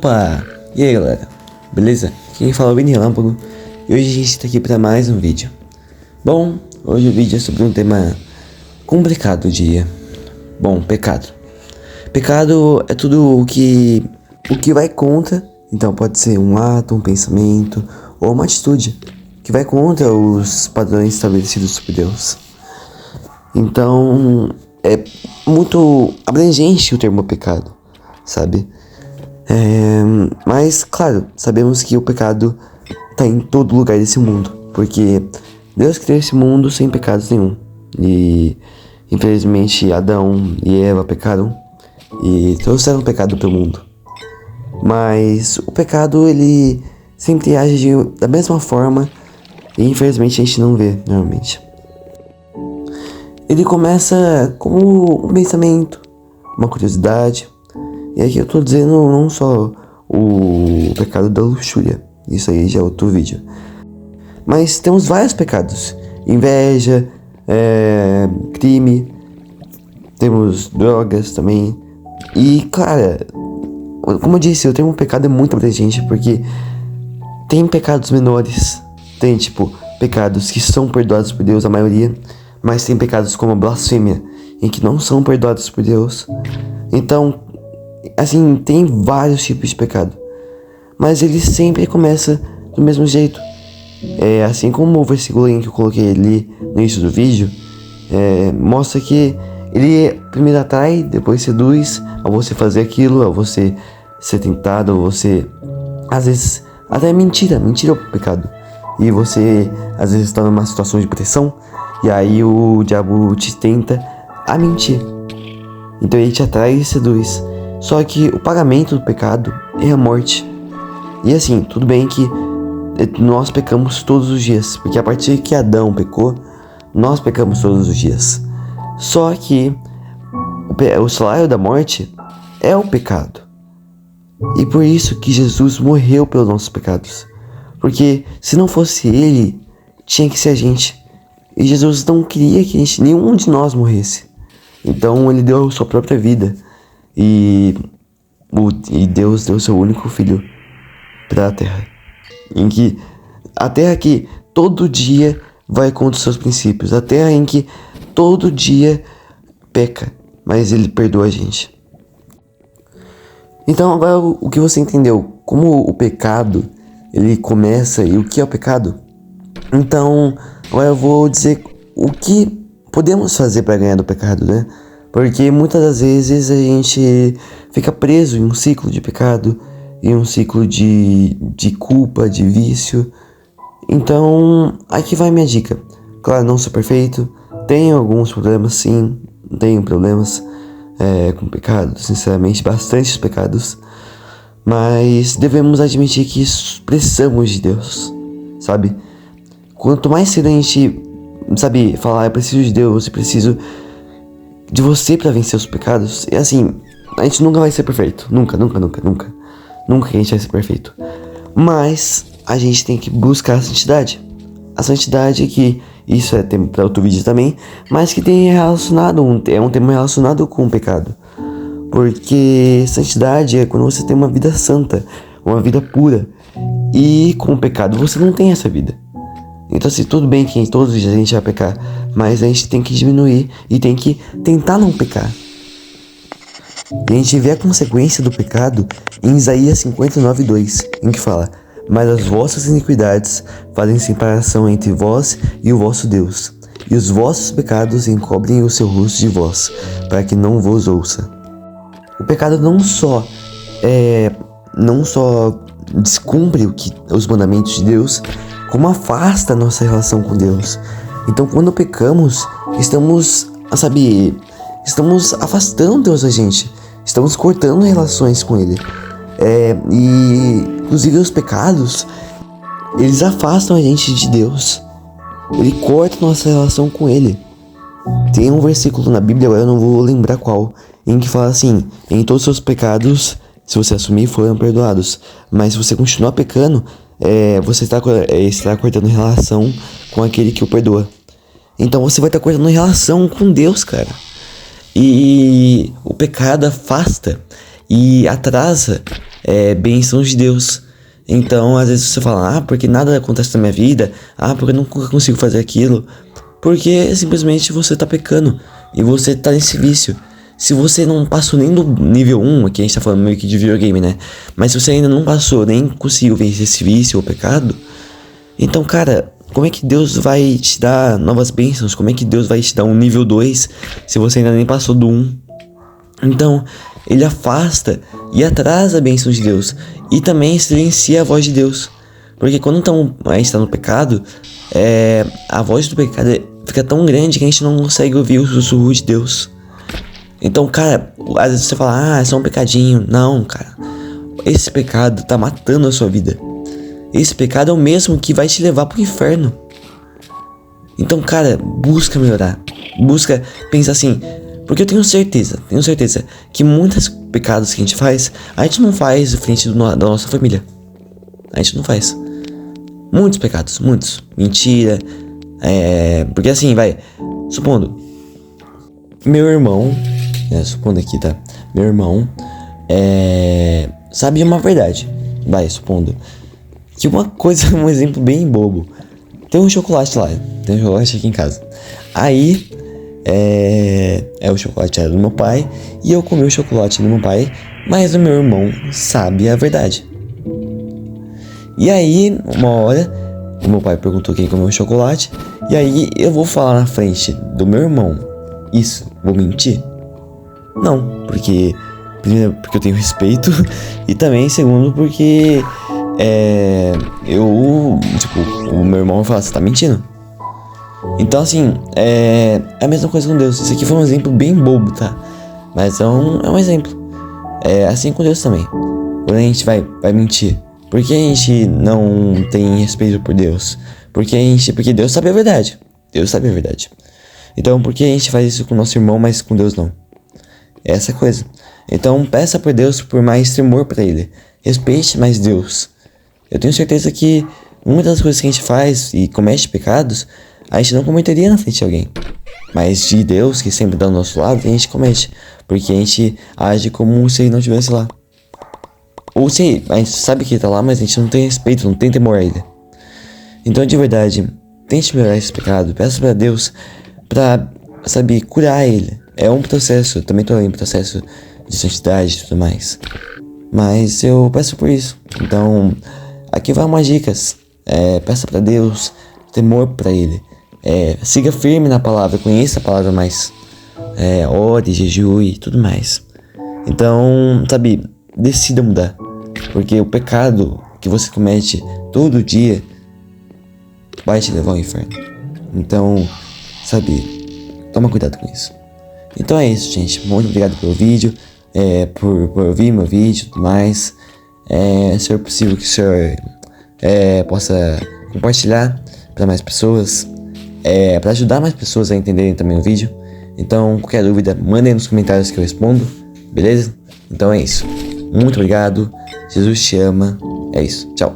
Opa! E aí galera, beleza? Quem fala é o Vini Relâmpago e hoje a gente tá aqui para mais um vídeo. Bom, hoje o vídeo é sobre um tema complicado, eu diria. Bom, pecado. Pecado é tudo o que vai contra, então pode ser um ato, um pensamento ou uma atitude que vai contra os padrões estabelecidos por Deus. Então, é muito abrangente o termo pecado, sabe? Mas, claro, sabemos que o pecado está em todo lugar desse mundo, porque Deus criou esse mundo sem pecados nenhum. E, infelizmente, Adão e Eva pecaram e trouxeram o pecado para o mundo. Mas o pecado, ele sempre age da mesma forma e, infelizmente, a gente não vê normalmente. Ele começa como um pensamento, uma curiosidade. E aqui eu tô dizendo não só o pecado da luxúria, isso aí já é outro vídeo. Mas temos vários pecados: inveja, crime, temos drogas também. E, cara, como eu disse, o termo pecado é muito abrangente, porque tem pecados menores, tem tipo pecados que são perdoados por Deus, a maioria, mas tem pecados como a blasfêmia, em que não são perdoados por Deus. Então, assim, tem vários tipos de pecado, mas ele sempre começa do mesmo jeito. Assim como o versículo em que eu coloquei ali no início do vídeo, mostra que ele primeiro atrai, depois seduz a você fazer aquilo, a você ser tentado, a você, às vezes, até mentira é o pecado. E você, às vezes, está numa situação de pressão, e aí o diabo te tenta a mentir. Então ele te atrai e seduz. Só que o pagamento do pecado é a morte. E assim, tudo bem que nós pecamos todos os dias, porque a partir que Adão pecou, nós pecamos todos os dias. Só que o salário da morte é o pecado. E por isso que Jesus morreu pelos nossos pecados. Porque se não fosse ele, tinha que ser a gente. E Jesus não queria que nenhum de nós morresse. Então ele deu a sua própria vida. E Deus deu seu único filho para a terra. Em que a terra que todo dia vai contra os seus princípios. A terra em que todo dia peca, mas ele perdoa a gente. Então agora o que você entendeu? Como o pecado ele começa e o que é o pecado? Então agora eu vou dizer o que podemos fazer para ganhar do pecado, né? Porque muitas das vezes a gente fica preso em um ciclo de pecado, em um ciclo de culpa, de vício. Então, aqui vai minha dica. Claro, não sou perfeito, tenho alguns problemas sim, tenho problemas com pecado, sinceramente, bastantes pecados. Mas devemos admitir que precisamos de Deus, sabe? Quanto mais cedo a gente, sabe, falar, eu preciso de Deus, eu preciso de você para vencer os pecados. E assim, a gente nunca vai ser perfeito. Nunca que a gente vai ser perfeito. Mas a gente tem que buscar a santidade. A santidade que, isso é tema para outro vídeo também, mas que tem é um tema relacionado com o pecado. Porque santidade é quando você tem uma vida santa, uma vida pura. E com o pecado você não tem essa vida. Então assim, tudo bem que todos os dias a gente vai pecar, mas a gente tem que diminuir e tem que tentar não pecar. E a gente vê a consequência do pecado em Isaías 59:2, em que fala: mas as vossas iniquidades fazem separação entre vós e o vosso Deus, e os vossos pecados encobrem o seu rosto de vós, para que não vos ouça. O pecado não só descumpre os mandamentos de Deus, como afasta a nossa relação com Deus. Então quando pecamos, estamos afastando Deus da gente, estamos cortando relações com Ele. E inclusive os pecados, eles afastam a gente de Deus. Ele corta nossa relação com Ele. Tem um versículo na Bíblia, agora eu não vou lembrar qual, em que fala assim: em todos os seus pecados, se você assumir, foram perdoados. Mas se você continuar pecando, você está cortando relação com aquele que o perdoa. Então você vai estar cortando relação com Deus, cara. E o pecado afasta e atrasa bênçãos de Deus. Então, às vezes você fala, porque nada acontece na minha vida, porque eu nunca consigo fazer aquilo, porque simplesmente você tá pecando e você tá nesse vício. Se você não passou nem do nível 1, aqui a gente tá falando meio que de videogame, né? Mas se você ainda não passou, nem conseguiu vencer esse vício ou pecado, então, cara, como é que Deus vai te dar novas bênçãos? Como é que Deus vai te dar um nível 2 se você ainda nem passou do 1? Então, ele afasta e atrasa a bênção de Deus e também silencia a voz de Deus. Porque quando a gente tá no pecado, a voz do pecado fica tão grande que a gente não consegue ouvir o sussurro de Deus. Então, cara, às vezes você fala, é só um pecadinho. Não, cara. Esse pecado tá matando a sua vida. Esse pecado é o mesmo que vai te levar pro inferno. Então, cara, busca melhorar. Busca pensar assim. Porque eu tenho certeza que muitos pecados que a gente faz, a gente não faz em frente da nossa família. A gente não faz. Muitos pecados, muitos. Mentira. Porque assim, supondo, meu irmão, supondo aqui, tá? Meu irmão, sabe uma verdade. Supondo que uma coisa, um exemplo bem bobo. Tem um chocolate lá, tem um chocolate aqui em casa. Aí, o chocolate era do meu pai e eu comi o chocolate do meu pai, mas o meu irmão sabe a verdade. E aí, uma hora, o meu pai perguntou quem comeu o chocolate, e aí eu vou falar na frente do meu irmão isso, vou mentir? Não, primeiro porque eu tenho respeito e também segundo porque o meu irmão vai falar, você tá mentindo? Então assim, é a mesma coisa com Deus. Isso aqui foi um exemplo bem bobo, tá? Mas é um exemplo. É assim com Deus também. Quando a gente vai mentir, por que a gente não tem respeito por Deus? Porque Deus sabe a verdade. Deus sabe a verdade. Então por que a gente faz isso com o nosso irmão, mas com Deus não? É essa coisa. Então peça por Deus por mais temor pra Ele. Respeite mais Deus. Eu tenho certeza que muitas das coisas que a gente faz e comete pecados, a gente não cometeria na frente de alguém. Mas de Deus, que sempre tá do nosso lado, a gente comete. Porque a gente age como se Ele não estivesse lá. Ou se a gente sabe que Ele tá lá, mas a gente não tem respeito, não tem temor a Ele. Então, de verdade, tente melhorar esse pecado. Peça pra Deus pra, curar ele. É um processo, eu também tô em processo de santidade e tudo mais. Mas eu peço por isso. Então, aqui vai umas dicas. Peça pra Deus temor pra Ele. Siga firme na palavra, conheça a palavra mais. Ore, jejue e tudo mais. Então, decida mudar. Porque o pecado que você comete todo dia vai te levar ao inferno. Então, toma cuidado com isso. Então é isso, gente. Muito obrigado pelo vídeo, por ouvir meu vídeo e tudo mais. Se for possível que o senhor possa compartilhar para mais pessoas, para ajudar mais pessoas a entenderem também o vídeo. Então, qualquer dúvida, mandem nos comentários que eu respondo, beleza? Então é isso. Muito obrigado. Jesus te ama. É isso. Tchau.